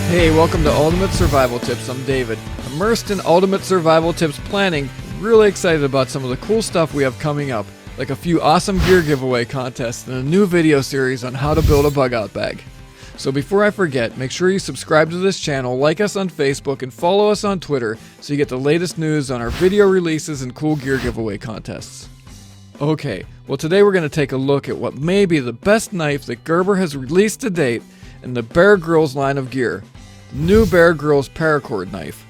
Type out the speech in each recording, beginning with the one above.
Hey, welcome to Ultimate Survival Tips. I'm David. Immersed in Ultimate Survival Tips planning, really excited about some of the cool stuff we have coming up, like a few awesome gear giveaway contests and a new video series on how to build a bug out bag. So before I forget, make sure you subscribe to this channel, like us on Facebook, and follow us on Twitter so you get the latest news on our video releases and cool gear giveaway contests. Okay, well today we're going to take a look at what may be the best knife that Gerber has released to date in the Grylls line of gear. New Grylls Paracord knife.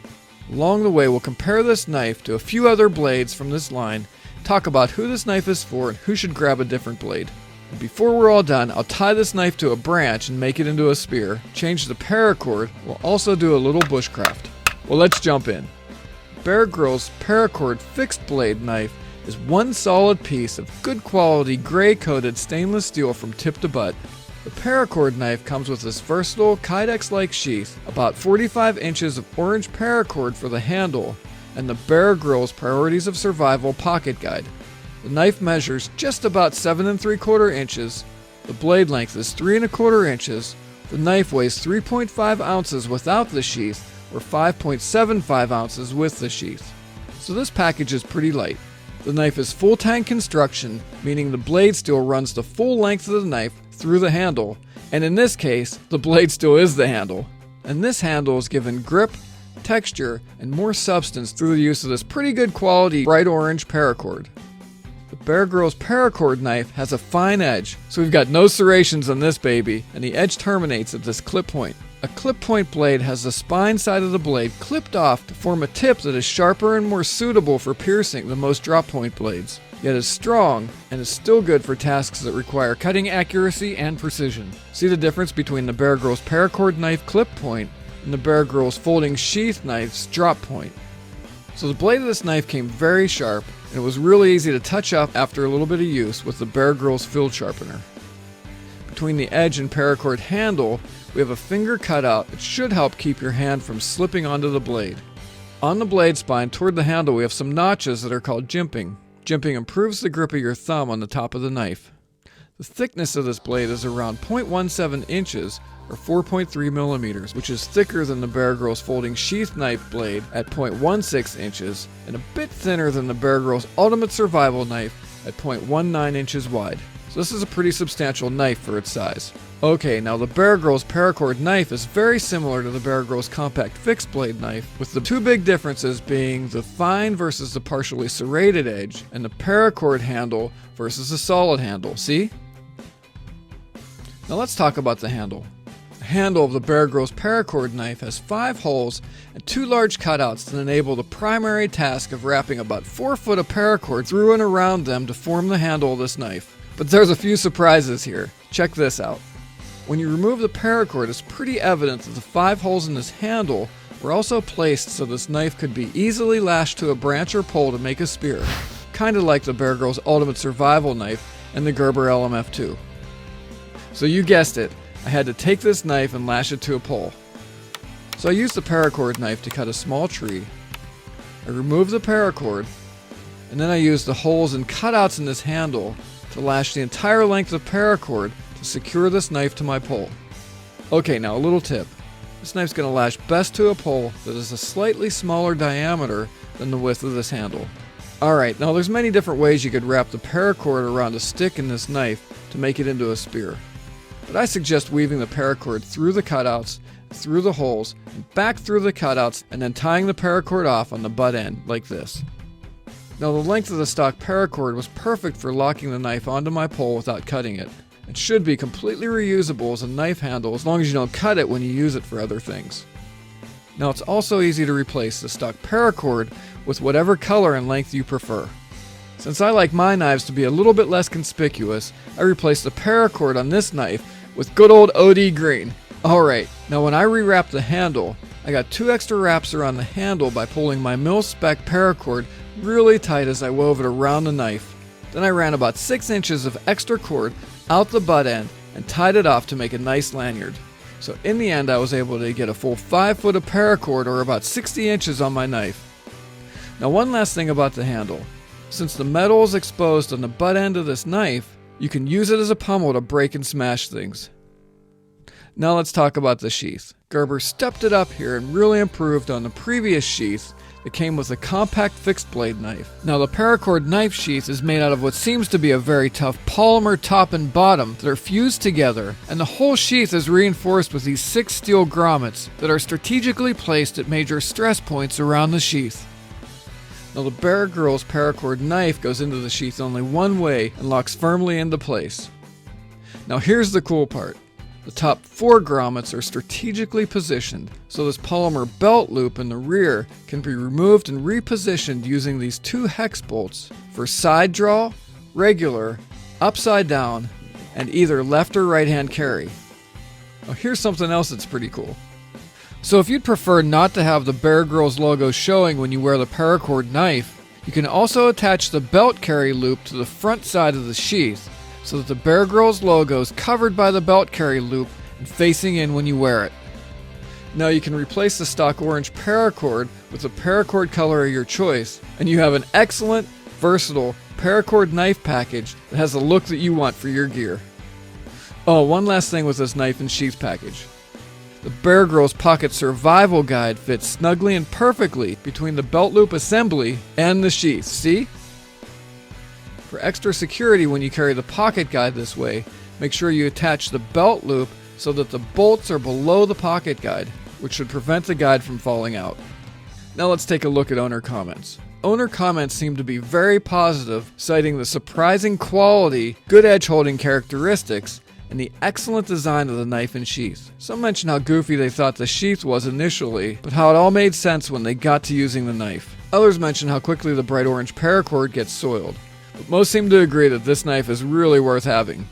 Along the way, we'll compare this knife to a few other blades from this line, talk about who this knife is for and who should grab a different blade. And before we're all done, I'll tie this knife to a branch and make it into a spear, change the paracord, we'll also do a little bushcraft. Well, let's jump in. Grylls Paracord fixed blade knife is one solid piece of good quality gray coated stainless steel from tip to butt. The Paracord knife comes with this versatile Kydex-like sheath, about 45 inches of orange paracord for the handle, and the Grylls Priorities of Survival pocket guide. The knife measures just about 7 3/4 inches, the blade length is 3 1/4 inches, the knife weighs 3.5 ounces without the sheath, or 5.75 ounces with the sheath. So this package is pretty light. The knife is full tang construction, meaning the blade steel runs the full length of the knife through the handle, and in this case, the blade steel is the handle. And this handle is given grip, texture, and more substance through the use of this pretty good quality bright orange paracord. The Grylls Paracord knife has a fine edge, so we've got no serrations on this baby, and the edge terminates at this clip point. A clip point blade has the spine side of the blade clipped off to form a tip that is sharper and more suitable for piercing than most drop point blades, yet is strong and is still good for tasks that require cutting accuracy and precision. See the difference between the Grylls Paracord knife clip point and the Grylls folding sheath knife's drop point. So the blade of this knife came very sharp, and it was really easy to touch up after a little bit of use with the Grylls field sharpener. Between the edge and paracord handle, we have a finger cutout that should help keep your hand from slipping onto the blade. On the blade spine toward the handle, we have some notches that are called jimping. Jimping improves the grip of your thumb on the top of the knife. The thickness of this blade is around 0.17 inches or 4.3 millimeters, which is thicker than the Grylls folding sheath knife blade at 0.16 inches and a bit thinner than the Grylls Ultimate Survival knife at 0.19 inches wide. So this is a pretty substantial knife for its size. Okay, now the Grylls Paracord knife is very similar to the Grylls compact fixed blade knife, with the two big differences being the fine versus the partially serrated edge, and the paracord handle versus the solid handle. See? Now let's talk about the handle. The handle of the Grylls Paracord knife has 5 holes and 2 large cutouts that enable the primary task of wrapping about 4 foot of paracord through and around them to form the handle of this knife. But there's a few surprises here. Check this out. When you remove the paracord, it's pretty evident that the 5 holes in this handle were also placed so this knife could be easily lashed to a branch or pole to make a spear, kinda like the Grylls Ultimate Survival knife and the Gerber LMF2. So you guessed it, I had to take this knife and lash it to a pole. So I used the paracord knife to cut a small tree. I removed the paracord, and then I used the holes and cutouts in this handle to lash the entire length of paracord to secure this knife to my pole. Okay, now a little tip. This knife's going to lash best to a pole that is a slightly smaller diameter than the width of this handle. Alright, now there's many different ways you could wrap the paracord around a stick in this knife to make it into a spear. But I suggest weaving the paracord through the cutouts, through the holes, and back through the cutouts, and then tying the paracord off on the butt end, like this. Now the length of the stock paracord was perfect for locking the knife onto my pole without cutting it. It should be completely reusable as a knife handle as long as you don't cut it when you use it for other things. Now it's also easy to replace the stock paracord with whatever color and length you prefer. Since I like my knives to be a little bit less conspicuous, I replaced the paracord on this knife with good old OD green. Alright, now when I rewrapped the handle, I got 2 extra wraps around the handle by pulling my Spec paracord really tight as I wove it around the knife. Then I ran about 6 inches of extra cord out the butt end and tied it off to make a nice lanyard. So in the end I was able to get a full 5 foot of paracord, or about 60 inches on my knife. Now one last thing about the handle. Since the metal is exposed on the butt end of this knife, you can use it as a pommel to break and smash things. Now let's talk about the sheath. Gerber stepped it up here and really improved on the previous sheath that came with a compact fixed blade knife. Now the Paracord knife sheath is made out of what seems to be a very tough polymer top and bottom that are fused together, and the whole sheath is reinforced with these 6 steel grommets that are strategically placed at major stress points around the sheath. Now the Grylls Paracord knife goes into the sheath only one way and locks firmly into place. Now here's the cool part. The top 4 grommets are strategically positioned, so this polymer belt loop in the rear can be removed and repositioned using these 2 hex bolts for side draw, regular, upside down, and either left or right hand carry. Now here's something else that's pretty cool. So if you'd prefer not to have the Grylls logo showing when you wear the Paracord knife, you can also attach the belt carry loop to the front side of the sheath, so that the Grylls logo is covered by the belt carry loop and facing in when you wear it. Now you can replace the stock orange Paracord with the Paracord color of your choice, and you have an excellent, versatile Paracord knife package that has the look that you want for your gear. Oh, one last thing with this knife and sheath package. The Grylls Pocket Survival Guide fits snugly and perfectly between the belt loop assembly and the sheath, see? For extra security when you carry the pocket guide this way, make sure you attach the belt loop so that the bolts are below the pocket guide, which should prevent the guide from falling out. Now let's take a look at owner comments. Owner comments seem to be very positive, citing the surprising quality, good edge holding characteristics, and the excellent design of the knife and sheath. Some mention how goofy they thought the sheath was initially, but how it all made sense when they got to using the knife. Others mention how quickly the bright orange Paracord gets soiled. But most seem to agree that this knife is really worth having.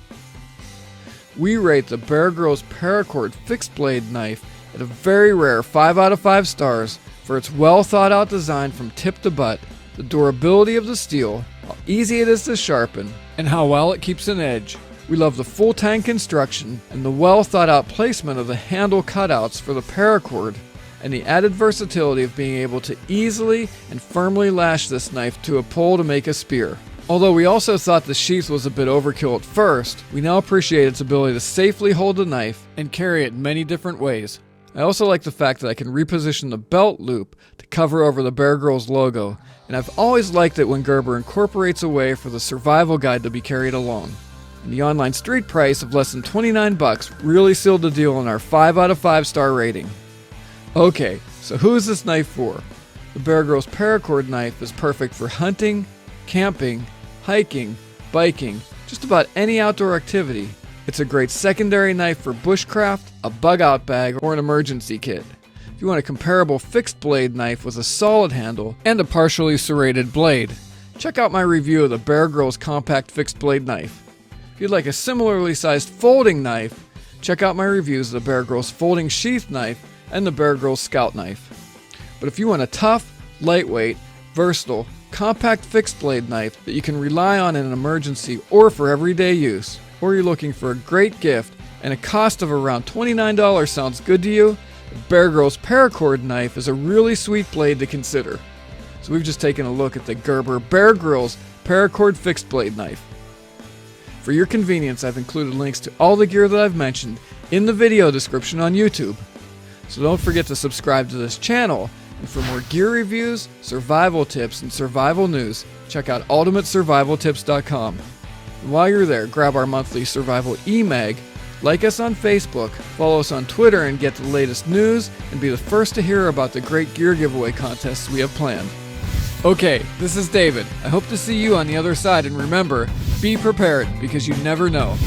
We rate the Grylls Paracord fixed blade knife at a very rare 5 out of 5 stars for its well thought out design from tip to butt, the durability of the steel, how easy it is to sharpen, and how well it keeps an edge. We love the full tang construction and the well thought out placement of the handle cutouts for the Paracord, and the added versatility of being able to easily and firmly lash this knife to a pole to make a spear. Although we also thought the sheath was a bit overkill at first, we now appreciate its ability to safely hold the knife and carry it many different ways. I also like the fact that I can reposition the belt loop to cover over the Grylls logo, and I've always liked it when Gerber incorporates a way for the survival guide to be carried along. And the online street price of less than $29 really sealed the deal on our 5 out of 5 star rating. Okay, so who is this knife for? The Grylls Paracord knife is perfect for hunting, camping, hiking, biking, just about any outdoor activity. It's a great secondary knife for bushcraft, a bug out bag, or an emergency kit. If you want a comparable fixed blade knife with a solid handle and a partially serrated blade, check out my review of the Grylls compact fixed blade knife. If you'd like a similarly sized folding knife, check out my reviews of the Grylls folding sheath knife and the Grylls scout knife. But if you want a tough, lightweight, versatile, compact fixed blade knife that you can rely on in an emergency or for everyday use, or you're looking for a great gift and a cost of around $29 sounds good to you, the Grylls Paracord knife is a really sweet blade to consider. So we've just taken a look at the Gerber Grylls Paracord fixed blade knife. For your convenience, I've included links to all the gear that I've mentioned in the video description on YouTube. So don't forget to subscribe to this channel. And for more gear reviews, survival tips, and survival news, check out ultimatesurvivaltips.com. And while you're there, grab our monthly survival e-mag, like us on Facebook, follow us on Twitter, and get the latest news, and be the first to hear about the great gear giveaway contests we have planned. Okay, this is David. I hope to see you on the other side, and remember, be prepared, because you never know.